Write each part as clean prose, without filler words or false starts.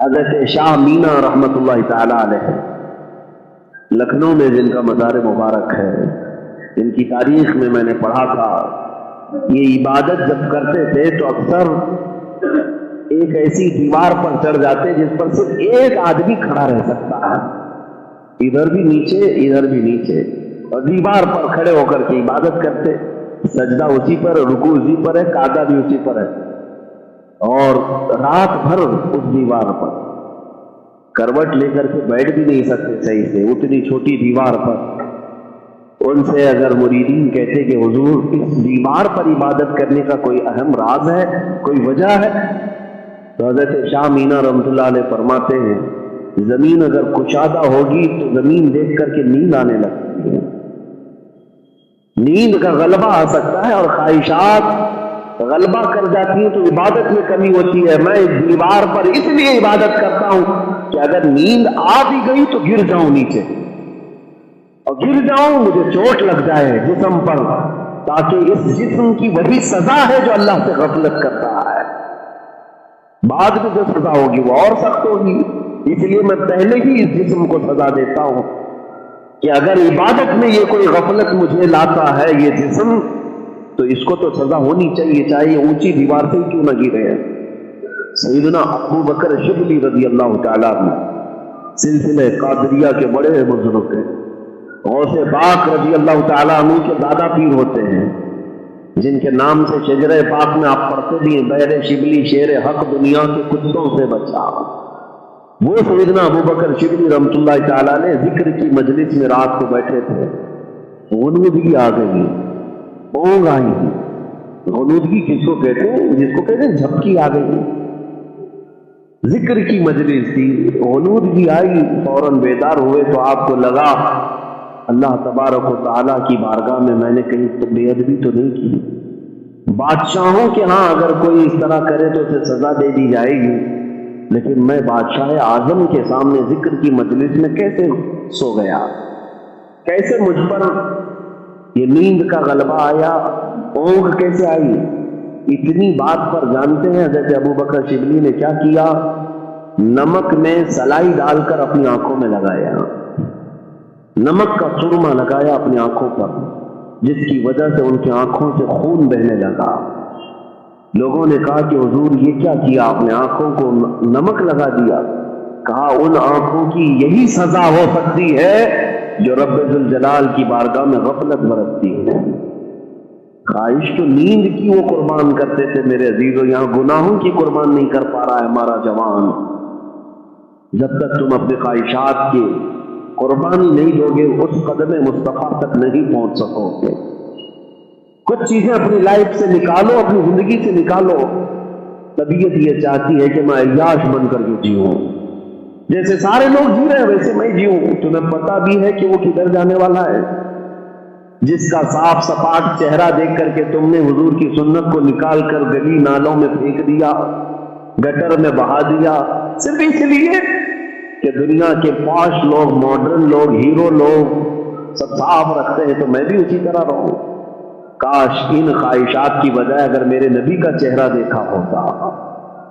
حضرت شاہ مینا رحمۃ اللہ تعالی علیہ لکھنؤ میں جن کا مزار مبارک ہے، ان کی تاریخ میں نے پڑھا تھا، یہ عبادت جب کرتے تھے تو اکثر ایک ایسی دیوار پر چڑھ جاتے جس پر صرف ایک آدمی کھڑا رہ سکتا ہے، ادھر بھی نیچے ادھر بھی نیچے، اور دیوار پر کھڑے ہو کر کے عبادت کرتے، سجدہ اسی پر، رکوع اسی پر ہے، قعدہ بھی اسی پر ہے، اور رات بھر اس دیوار پر کروٹ لے کر کے بیٹھ بھی نہیں سکتے صحیح سے، اتنی چھوٹی دیوار پر۔ ان سے اگر مریدین کہتے کہ حضور اس دیوار پر عبادت کرنے کا کوئی اہم راز ہے، کوئی وجہ ہے، تو حضرت شاہ مینا رحمۃ اللہ علیہ فرماتے ہیں زمین اگر کشادہ ہوگی تو زمین دیکھ کر کے نیند آنے لگتی ہے، نیند کا غلبہ آ سکتا ہے، اور خواہشات غلبہ کر جاتی ہیں تو عبادت میں کمی ہوتی ہے۔ میں اس دیوار پر اس لیے عبادت کرتا ہوں کہ اگر نیند آ بھی گئی تو گر جاؤں نیچے، اور گر جاؤں مجھے چوٹ لگ جائے جسم پر، تاکہ اس جسم کی وہی سزا ہے جو اللہ سے غفلت کرتا ہے، بعد میں جو سزا ہوگی وہ اور سخت ہوگی، اس لیے میں پہلے ہی اس جسم کو سزا دیتا ہوں کہ اگر عبادت میں یہ کوئی غفلت مجھے لاتا ہے یہ جسم، تو اس کو تو سزا ہونی چاہیے، چاہے یہ اونچی دیوار سے کیوں نہ گرے۔ سیدنا ابو بکر شبلی رضی اللہ تعالیٰ عنہ سلسلہ قادریہ کے بڑے بزرگ ہیں، غوث پاک رضی اللہ تعالیٰ عنہ کے دادا پیر ہوتے ہیں، جن کے نام سے شجرہ پاک میں آپ پڑھتے بھی ہیں بحر شبلی شیر حق دنیا کے کتوں سے بچا۔ وہ سیدنا ابو بکر شبلی رحمۃ اللہ تعالیٰ نے ذکر کی مجلس میں رات کو بیٹھے تھے، غنودگی آ گئی، اونگ آئی۔ غنودگی کس کو کہتے ہیں؟ جس کو کہتے ہیں جھپکی آ گئی، ذکر کی مجلس تھی، غنودگی آئی، فوراً بیدار ہوئے تو آپ کو لگا اللہ تبارک و تعالیٰ کی بارگاہ میں نے کہیں تو بے ادبی تو نہیں کی۔ بادشاہوں کے ہاں اگر کوئی اس طرح کرے تو اسے سزا دے دی جائے گی، لیکن میں بادشاہ اعظم کے سامنے ذکر کی مجلس میں کیسے سو گیا، کیسے مجھ پر یہ نیند کا غلبہ آیا، اونگ کیسے آئی؟ اتنی بات پر جانتے ہیں حضرت ابو بکر شبلی نے کیا کیا؟ نمک میں سلائی ڈال کر اپنی آنکھوں میں لگایا، نمک کا سرما لگایا اپنی آنکھوں پر، جس کی وجہ سے ان کی آنکھوں سے خون بہنے لگا۔ لوگوں نے کہا کہ حضور یہ کیا کیا، آپ نے آنکھوں کو نمک لگا دیا؟ کہا ان آنکھوں کی یہی سزا ہو سکتی ہے جو رب ذوالجلال کی بارگاہ میں غفلت برتتی ہے۔ خواہش تو نیند کی وہ قربان کرتے تھے میرے عزیزو، یہاں گناہوں کی قربان نہیں کر پا رہا ہے ہمارا جوان۔ جب تک تم اپنے خواہشات کی قربانی نہیں دو گے اس قدم مصطفیٰ تک نہیں پہنچ سکو گے۔ کچھ چیزیں اپنی لائف سے نکالو، اپنی زندگی سے نکالو۔ طبیعت یہ چاہتی ہے کہ میں عیاش بن کر کے جیوں، جیسے سارے لوگ جی رہے ہیں ویسے میں جیوں۔ تمہیں پتا بھی ہے کہ وہ کدھر جانے والا ہے؟ جس کا صاف سپاٹ چہرہ دیکھ کر کے تم نے حضور کی سنت کو نکال کر گلی نالوں میں پھینک دیا، گٹر میں بہا دیا، صرف اس لیے کہ دنیا کے پاش لوگ، ماڈرن لوگ، ہیرو لوگ سب صاف رکھتے ہیں تو میں بھی اسی طرح رہوں۔ کاش ان خواہشات کی بجائے اگر میرے نبی کا چہرہ دیکھا ہوتا۔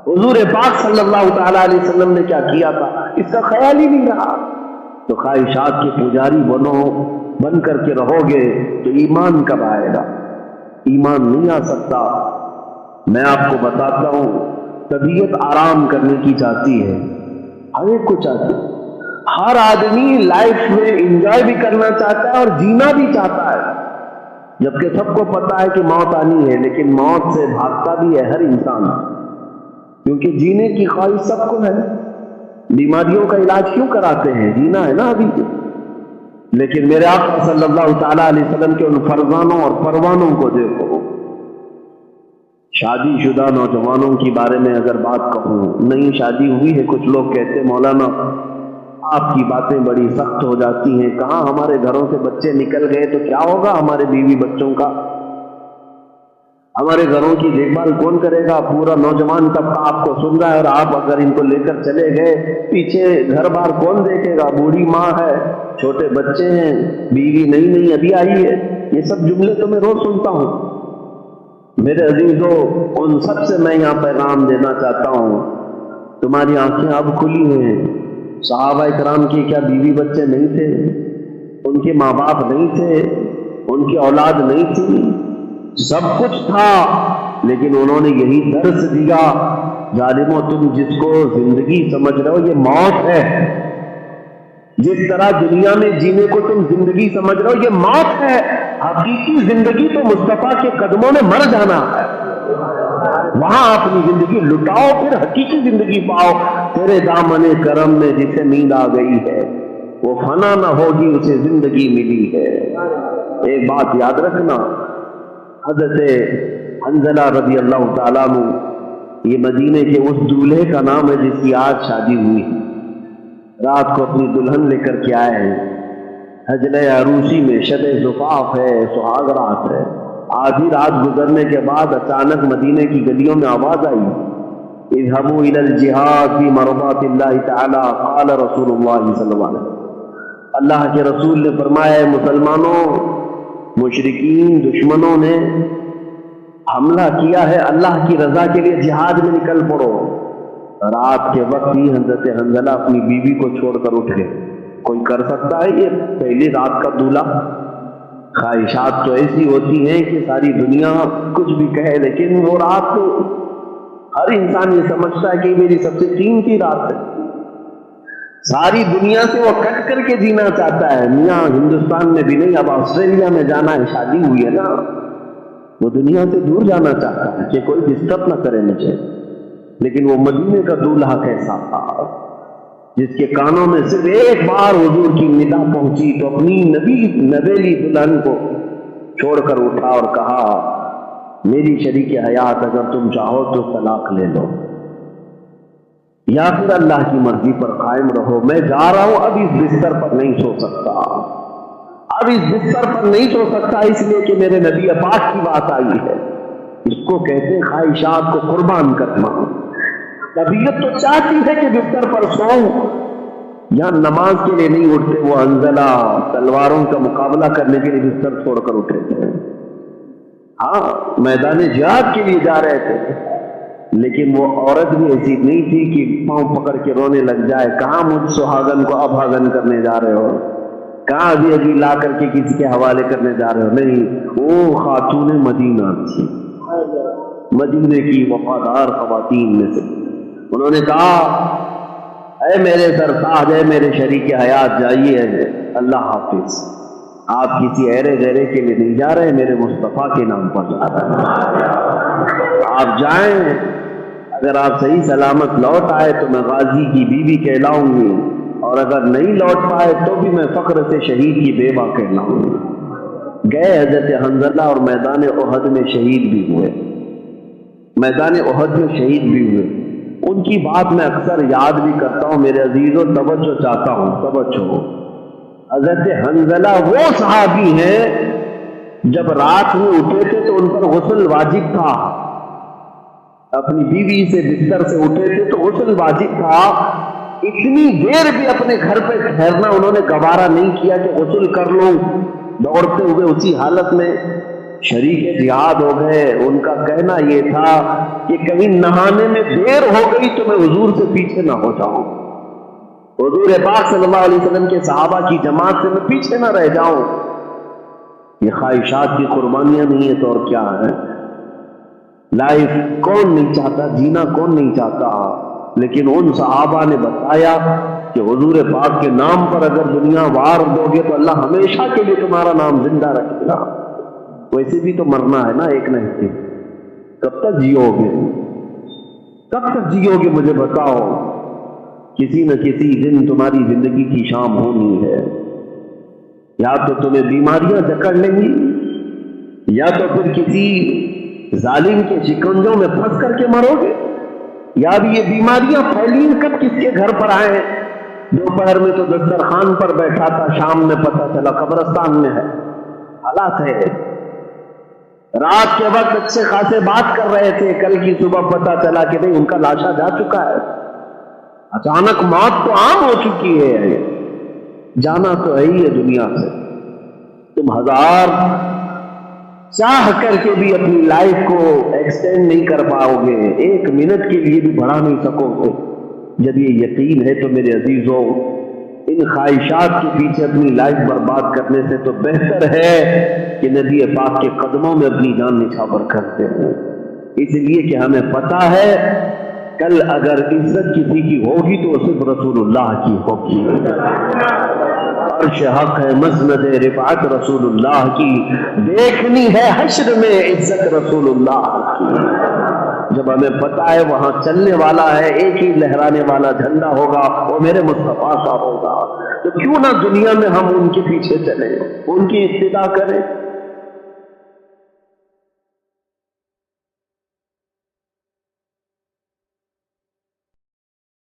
حضور پاک صلی اللہ تعالیٰ علیہ وسلم نے کیا کیا تھا اس کا خیال ہی نہیں رہا۔ تو خواہشات کے پجاری بن کر کے رہو گے تو ایمان کب آئے گا؟ ایمان نہیں آ سکتا۔ میں آپ کو بتاتا ہوں، طبیعت آرام کرنے کی چاہتی ہے، ہر ایک کو چاہتی ہے، ہر آدمی لائف میں انجوائے بھی کرنا چاہتا ہے اور جینا بھی چاہتا ہے، جبکہ سب کو پتا ہے کہ موت آنی ہے، لیکن موت سے بھاگتا بھی ہے ہر انسان، کیونکہ جینے کی خواہش سب کو ہے۔ بیماریوں کا علاج کیوں کراتے ہیں؟ جینا ہے نا ابھی۔ لیکن میرے آقا صلی اللہ تعالیٰ علیہ وسلم کے ان فرزانوں اور پروانوں کو دیکھو۔ شادی شدہ نوجوانوں کی بارے میں اگر بات کہوں، نئی شادی ہوئی ہے، کچھ لوگ کہتے ہیں مولانا آپ کی باتیں بڑی سخت ہو جاتی ہیں، کہاں ہمارے گھروں سے بچے نکل گئے تو کیا ہوگا ہمارے بیوی بچوں کا؟ ہمارے گھروں کی دیکھ بھال کون کرے گا؟ پورا نوجوان طبقہ آپ کو سن رہا ہے، اور آپ اگر ان کو لے کر چلے گئے پیچھے گھر بار کون دیکھے گا؟ بوڑھی ماں ہے، چھوٹے بچے ہیں، بیوی نئی ابھی آئی ہے۔ یہ سب جملے تو میں روز سنتا ہوں۔ میرے عزیزو، ان سب سے میں یہاں پیغام دینا چاہتا ہوں، تمہاری آنکھیں اب کھلی ہیں۔ صحابہ اکرام کے کیا بیوی بچے نہیں تھے؟ ان کے ماں باپ نہیں تھے؟ ان کی اولاد نہیں تھی؟ سب کچھ تھا، لیکن انہوں نے یہی درس دیا، ظالموں تم جس کو زندگی سمجھ رہے ہو یہ موت ہے، جس طرح دنیا میں جینے کو تم زندگی سمجھ رہے ہو یہ موت ہے، حقیقی زندگی تو مصطفیٰ کے قدموں میں مر جانا ہے، وہاں اپنی زندگی لٹاؤ پھر حقیقی زندگی پاؤ۔ تیرے دامن کرم میں جسے نیند آ گئی ہے وہ فنا نہ ہوگی اسے زندگی ملی ہے۔ ایک بات یاد رکھنا، حضرت حنظلہ رضی اللہ تعالیٰ عنہ، یہ مدینے کے اس دولہے کا نام ہے جس کی آج شادی ہوئی ہے، رات کو اپنی دلہن لے کر کے آئے ہیں، حجلہ عروسی میں شب زفاف ہے، سہاگ رات ہے، آدھی رات گزرنے کے بعد اچانک مدینے کی گلیوں میں آواز آئی، اذهبوا الى الجہاد فی مرضات اللہ تعالی، قال رسول اللہ صلی اللہ علیہ وسلم، اللہ کے رسول نے فرمایا مسلمانوں، مشرکین دشمنوں نے حملہ کیا ہے، اللہ کی رضا کے لیے جہاد میں نکل پڑو۔ رات کے وقت ہی حضرت حنظلہ اپنی بیوی کو چھوڑ کر اٹھ گئے۔ کوئی کر سکتا ہے یہ پہلی رات کا دولہا؟ خواہشات تو ایسی ہوتی ہیں کہ ساری دنیا کچھ بھی کہے، لیکن وہ رات تو ہر انسان یہ سمجھتا ہے کہ میری سب سے قیمتی رات ہے، ساری دنیا سے وہ کٹ کر کے جینا چاہتا ہے۔ میاں ہندوستان میں بھی نہیں، اب آسٹریلیا میں جانا ہے، شادی ہوئی ہے نا، وہ دنیا سے دور جانا چاہتا ہے کہ کوئی ڈسٹرب نہ کرے مجھے۔ لیکن وہ مدینے کا دولہا کیسا تھا جس کے کانوں میں صرف ایک بار حضور کی ندا پہنچی تو اپنی نویلی دلہن کو چھوڑ کر اٹھا اور کہا میری شریک حیات اگر تم چاہو تو طلاق لے لو یا پھر اللہ کی مرضی پر قائم رہو، میں جا رہا ہوں، اب اس بستر پر نہیں سو سکتا، اب اس بستر پر نہیں سو سکتا، اس لیے کہ میرے نبی پاک کی بات آئی ہے۔ اس کو کہتے ہیں خواہشات کو قربان کرنا۔ طبیعت تو چاہتی ہے کہ بستر پر سوؤں، یا نماز کے لیے نہیں اٹھتے، وہ حنظلہ تلواروں کا مقابلہ کرنے کے لیے بستر چھوڑ کر اٹھے تھے، ہاں میدان جہاد کے لیے جا رہے تھے، لیکن وہ عورت بھی ایسی نہیں تھی کہ پاؤں پکڑ کے رونے لگ جائے، کہاں مجھ سہاگن کو ابھاگن کرنے جا رہے ہو، کہاں ابھی ابھی لا کر کے کسی کے حوالے کرنے جا رہے ہو، نہیں، وہ خاتون مدینہ تھی، مدینے کی وفادار خواتین میں سے۔ انہوں نے کہا اے میرے سرتاج، اے میرے شریک حیات، جائیے، اللہ حافظ، آپ کسی ایرے غیرے کے لیے نہیں جا رہے، میرے مصطفیٰ کے نام پر جا رہے ہیں، آپ جائیں، اگر آپ صحیح سلامت لوٹ آئے تو میں غازی کی بیوی کہلاؤں گی، اور اگر نہیں لوٹ پائے تو بھی میں فخر سے شہید کی بیوہ کہلاؤں گی۔ گئے حضرت حنظلہ اور میدان احد میں شہید بھی ہوئے، میدان احد میں شہید بھی ہوئے۔ ان کی بات میں اکثر یاد بھی کرتا ہوں، میرے عزیزوں توجہ چاہتا ہوں، توجہ۔ حضرت حنظلہ وہ صحابی ہیں جب رات میں اٹھے تھے تو ان پر غسل واجب تھا، اپنی بیوی سے بستر سے اٹھے تھے تو غسل واجب تھا، اتنی دیر بھی اپنے گھر پہ ٹھہرنا انہوں نے گوارا نہیں کیا کہ غسل کر لوں، دوڑتے ہوئے اسی حالت میں شریک جہاد ہو گئے۔ ان کا کہنا یہ تھا کہ کبھی نہانے میں دیر ہو گئی تو میں حضور سے پیچھے نہ ہو جاؤں، حضور پاک صلی اللہ علیہ وسلم کے صحابہ کی جماعت سے میں پیچھے نہ رہ جاؤں۔ یہ خواہشات کی قربانیاں نہیں ہے تو اور کیا ہے؟ لائف کون نہیں چاہتا، جینا کون نہیں چاہتا، لیکن ان صحابہ نے بتایا کہ حضور پاک کے نام پر اگر دنیا وار دو گے تو اللہ ہمیشہ کے لیے تمہارا نام زندہ رکھے گا، ویسے بھی تو مرنا ہے نا ایک نہ ایک دن، کب تک جیو گے، کب تک جیو گے مجھے بتاؤ، کسی نہ کسی دن تمہاری زندگی کی شام ہونی ہے، یا تو تمہیں بیماریاں جکڑ لیں گی یا تو پھر کسی ظالم کے شکنجوں میں پھنس کر کے مرو گے، یا بھی یہ بیماریاں پھیلی کب کس کے گھر پر آئے، دوپہر میں تو دسترخوان پر بیٹھا تھا، شام میں پتہ چلا قبرستان میں ہے، حالات ہے، رات کے وقت اچھے خاصے بات کر رہے تھے، کل کی صبح پتہ چلا کہ نہیں ان کا لاشا جا چکا ہے، اچانک موت تو عام ہو چکی ہے، جانا تو ہے ہی ہے دنیا سے، تم ہزار چاہ کر کے بھی اپنی لائف کو ایکسٹینڈ نہیں کر پاؤ گے، ایک منٹ کے لیے بھی بڑھا نہیں سکو گے، جب یہ یقین ہے تو میرے عزیزوں ان خواہشات کے پیچھے اپنی لائف برباد کرنے سے تو بہتر ہے کہ نبی پاک کے قدموں میں اپنی جان نچھاور کرتے ہیں، اس لیے کہ ہمیں پتہ ہے کل اگر عزت کسی کی ہوگی تو صرف رسول اللہ کی ہوگی۔ عرش حق ہے، مسند رفعت رسول اللہ کی، دیکھنی ہے حشر میں عزت رسول اللہ کی۔ جب ہمیں پتہ ہے وہاں چلنے والا ہے، ایک ہی لہرانے والا جھنڈا ہوگا، وہ میرے مصطفیٰ کا ہوگا، تو کیوں نہ دنیا میں ہم ان کے پیچھے چلیں، ان کی اتباع کریں۔